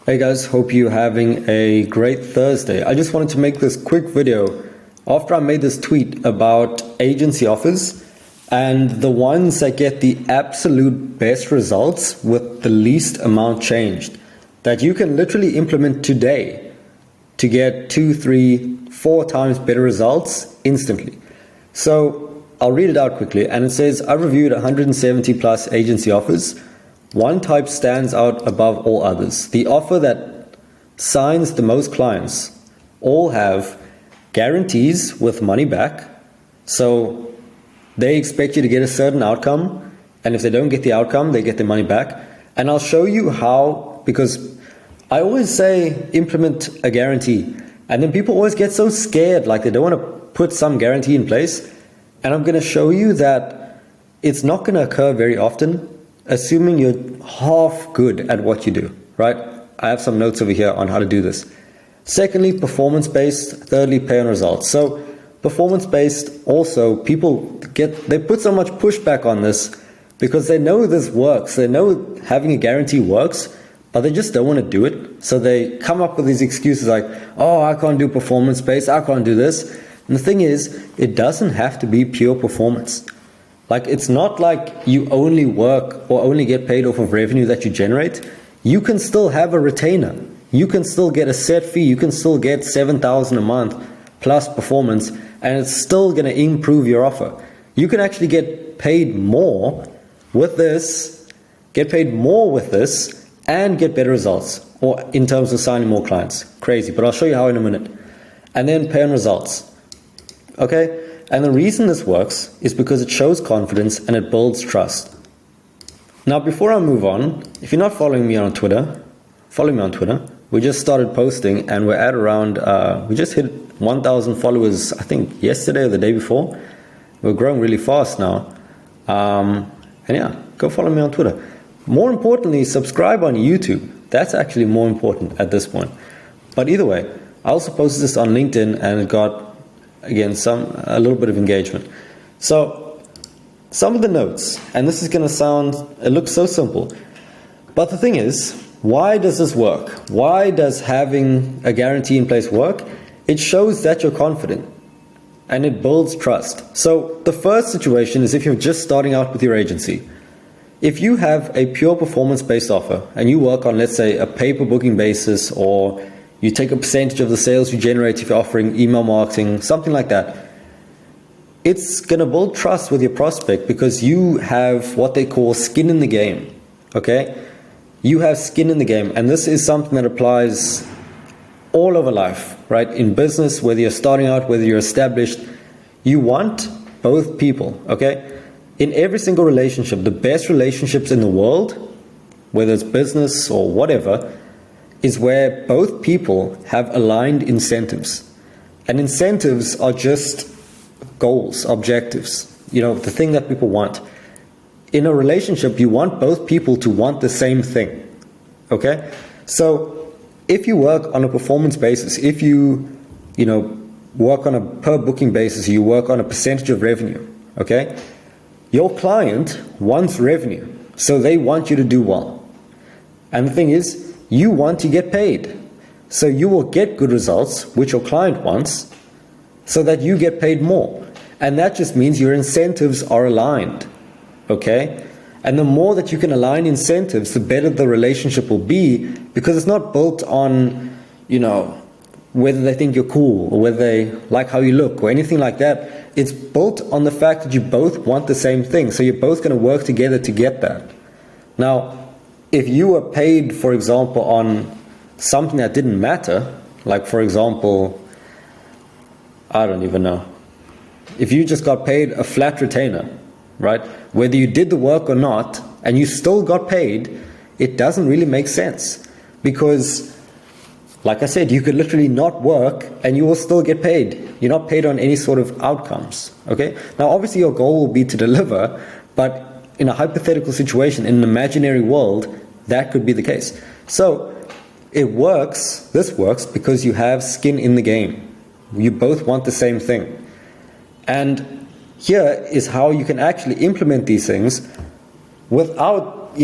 Hey guys, hope you're having a great Thursday. I just wanted to make this quick video after I made this tweet about agency offers and the ones that get the absolute best results with the least amount changed that you can literally implement today to get 2, 3, 4 times better results instantly. So I'll read it out quickly, and it says, I reviewed 170 plus agency offers. One type stands out above all others. The offer that signs the most clients all have guarantees with money back. So they expect you to get a certain outcome, and if they don't get the outcome, they get their money back. And I'll show you how, because I always say implement a guarantee, and then people always get so scared, like they don't want to put some guarantee in place. And I'm going to show you that it's not going to occur very often, assuming you're half good at what you do, right? I have some notes over here on how to do this. Secondly, performance-based. Thirdly, pay on results. So performance-based, also people they put so much pushback on this because they know this works. They know having a guarantee works, but they just don't want to do it. So they come up with these excuses like, oh, I can't do performance-based, I can't do this. And the thing is, it doesn't have to be pure performance. Like, it's not like you only work or only get paid off of revenue that you generate. You can still have a retainer. You can still get a set fee. You can still get $7,000 a month plus performance, and it's still going to improve your offer. You can actually get paid more with this, and get better results, or in terms of signing more clients. Crazy, but I'll show you how in a minute. And then pay on results. Okay? And the reason this works is because it shows confidence and it builds trust. Now, before I move on, if you're not following me on Twitter, follow me on Twitter. We just started posting and we're at around, we just hit 1,000 followers, I think yesterday or the day before. We're growing really fast now. And yeah, go follow me on Twitter. More importantly, subscribe on YouTube. That's actually more important at this point. But either way, I also posted this on LinkedIn and it got, again, a little bit of engagement. So some of the notes, and this is going to sound, it looks so simple, but the thing is, why does this work? Why does having a guarantee in place work? It shows that you're confident and it builds trust. So the first situation is if you're just starting out with your agency. If you have a pure performance-based offer and you work on, let's say, a pay-per-booking basis, or you take a percentage of the sales you generate if you're offering email marketing, something like that, it's going to build trust with your prospect because you have what they call skin in the game, okay? You have skin in the game, and this is something that applies all over life, right? In business, whether you're starting out, whether you're established, you want both people, okay? In every single relationship, the best relationships in the world, whether it's business or whatever, is where both people have aligned incentives. And incentives are just goals, objectives, the thing that people want. In a relationship, you want both people to want the same thing, okay? So if you work on a performance basis, if you work on a per booking basis, you work on a percentage of revenue, okay? Your client wants revenue, so they want you to do well. And the thing is, you want to get paid. So you will get good results, which your client wants, so that you get paid more. And that just means your incentives are aligned, okay? And the more that you can align incentives, the better the relationship will be, because it's not built on, whether they think you're cool or whether they like how you look or anything like that. It's built on the fact that you both want the same thing. So you're both going to work together to get that. Now, if you were paid, for example, on something that didn't matter, like, for example, I don't even know. If you just got paid a flat retainer, right? Whether you did the work or not, and you still got paid, it doesn't really make sense. Because, like I said, you could literally not work and you will still get paid. You're not paid on any sort of outcomes, okay? Now, obviously, your goal will be to deliver, but in a hypothetical situation, in an imaginary world, that could be the case. So it works, this works because you have skin in the game. You both want the same thing. And here is how you can actually implement these things without,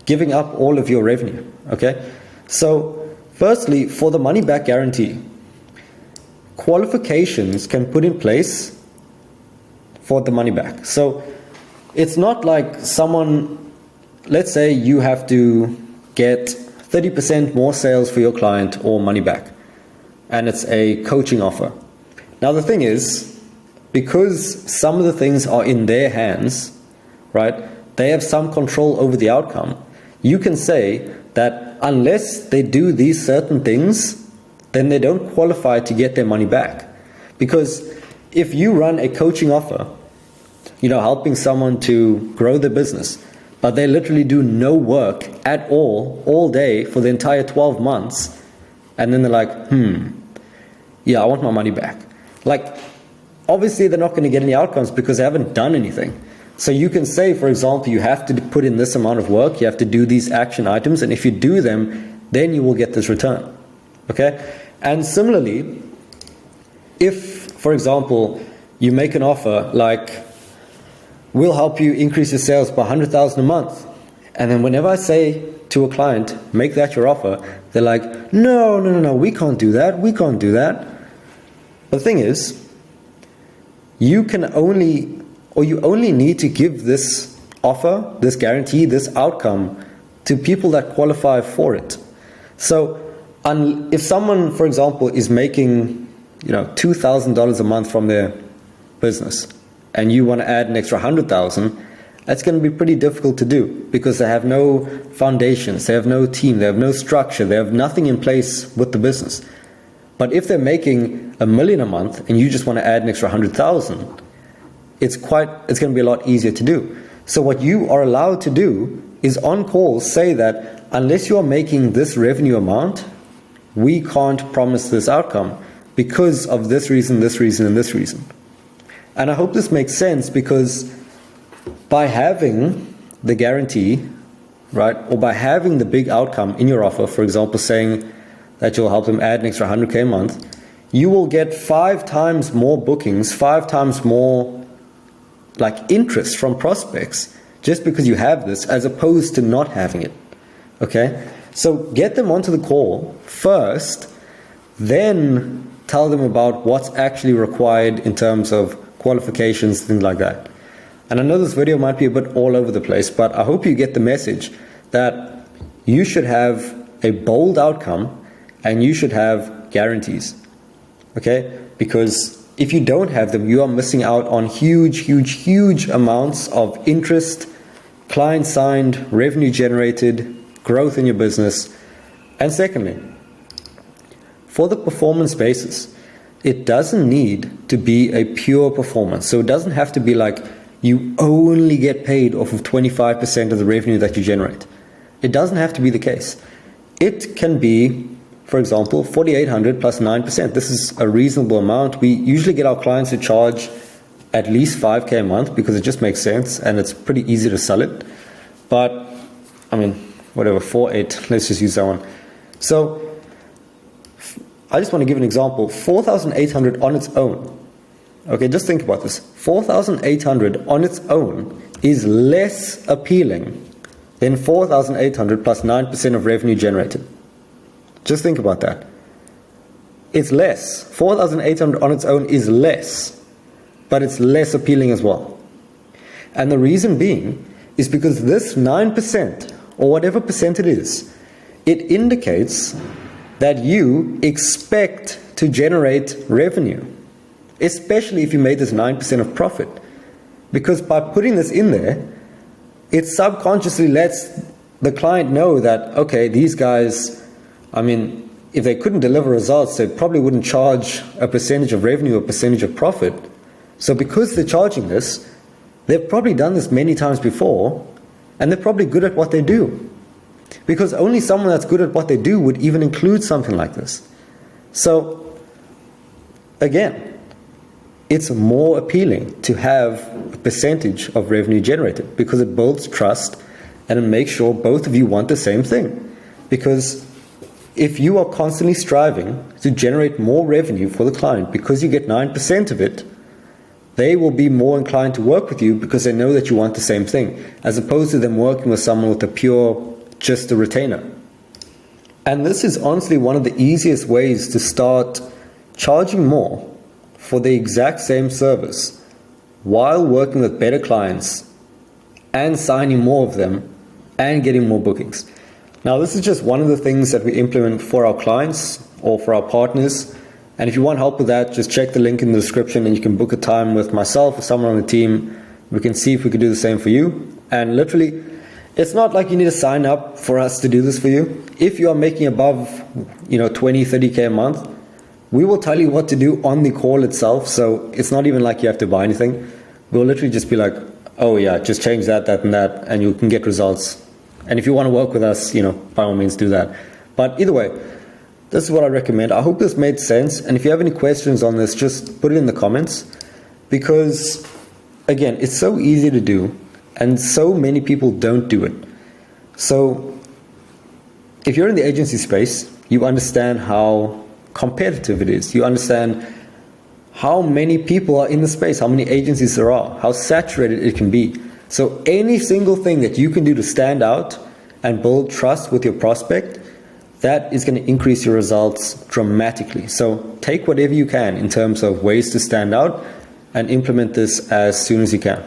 giving up all of your revenue, Okay, so firstly, for the money back guarantee, qualifications can put in place for the money back. So it's not like someone, let's say you have to get 30% more sales for your client or money back, and it's a coaching offer. Now the thing is, because some of the things are in their hands, right, they have some control over the outcome, you can say that unless they do these certain things, then they don't qualify to get their money back. Because if you run a coaching offer, helping someone to grow their business, but they literally do no work at all day for the entire 12 months, and then they're like, I want my money back. Like, obviously they're not going to get any outcomes because they haven't done anything. So you can say, for example, you have to put in this amount of work, you have to do these action items, and if you do them, then you will get this return. Okay? And similarly, if, for example, you make an offer like, we'll help you increase your sales by 100,000 a month, and then whenever I say to a client, make that your offer, they're like, no, we can't do that. But the thing is, you only need to give this offer, this guarantee, this outcome to people that qualify for it. So if someone, for example, is making $2,000 a month from their business, and you want to add an extra 100,000, that's going to be pretty difficult to do because they have no foundations, they have no team, they have no structure, they have nothing in place with the business. But if they're making $1 million a month and you just want to add an extra 100,000, it's going to be a lot easier to do. So what you are allowed to do is on call say that unless you are making this revenue amount, we can't promise this outcome because of this reason, and this reason. And I hope this makes sense, because by having the guarantee, right, or by having the big outcome in your offer, for example, saying that you'll help them add an extra 100K a month, you will get 5 times more bookings, 5 times more interest from prospects just because you have this, as opposed to not having it. Okay? So get them onto the call first, then tell them about what's actually required in terms of qualifications, things like that. And I know this video might be a bit all over the place, but I hope you get the message that you should have a bold outcome and you should have guarantees. Okay? Because if you don't have them, you are missing out on huge amounts of interest, client signed, revenue generated, growth in your business. And secondly, for the performance basis, it doesn't need to be a pure performance. So it doesn't have to be like you only get paid off of 25% of the revenue that you generate. It doesn't have to be the case. It can be, for example, 4,800 plus 9%. This is a reasonable amount. We usually get our clients to charge at least 5K a month because it just makes sense and it's pretty easy to sell it. But, whatever, 4,800, let's just use that one. So I just want to give an example. 4,800 on its own. Okay, just think about this. 4,800 on its own is less appealing than 4,800 plus 9% of revenue generated. Just think about that. It's less. 4,800 on its own is less, but it's less appealing as well. And the reason being is because this 9%, or whatever percent it is, it indicates that you expect to generate revenue, especially if you made this 9% of profit. Because by putting this in there, it subconsciously lets the client know that, okay, these guys, if they couldn't deliver results, they probably wouldn't charge a percentage of revenue, a percentage of profit. So because they're charging this, they've probably done this many times before, and they're probably good at what they do. Because only someone that's good at what they do would even include something like this. So, again, it's more appealing to have a percentage of revenue generated because it builds trust and it makes sure both of you want the same thing. Because if you are constantly striving to generate more revenue for the client because you get 9% of it, they will be more inclined to work with you because they know that you want the same thing, as opposed to them working with someone with a pure, just a retainer. And this is honestly one of the easiest ways to start charging more for the exact same service while working with better clients and signing more of them and getting more bookings. Now, this is just one of the things that we implement for our clients or for our partners. And if you want help with that, just check the link in the description and you can book a time with myself or someone on the team. We can see if we can do the same for you. And literally, it's not like you need to sign up for us to do this for you. If you are making above, 20, 30K a month, we will tell you what to do on the call itself. So it's not even like you have to buy anything. We'll literally just be like, oh yeah, just change that, and that, and you can get results. And if you want to work with us, by all means do that. But either way, this is what I recommend. I hope this made sense. And if you have any questions on this, just put it in the comments. Because, again, it's so easy to do. And so many people don't do it. So if you're in the agency space, you understand how competitive it is. You understand how many people are in the space, how many agencies there are, how saturated it can be. So any single thing that you can do to stand out and build trust with your prospect, that is going to increase your results dramatically. So take whatever you can in terms of ways to stand out and implement this as soon as you can.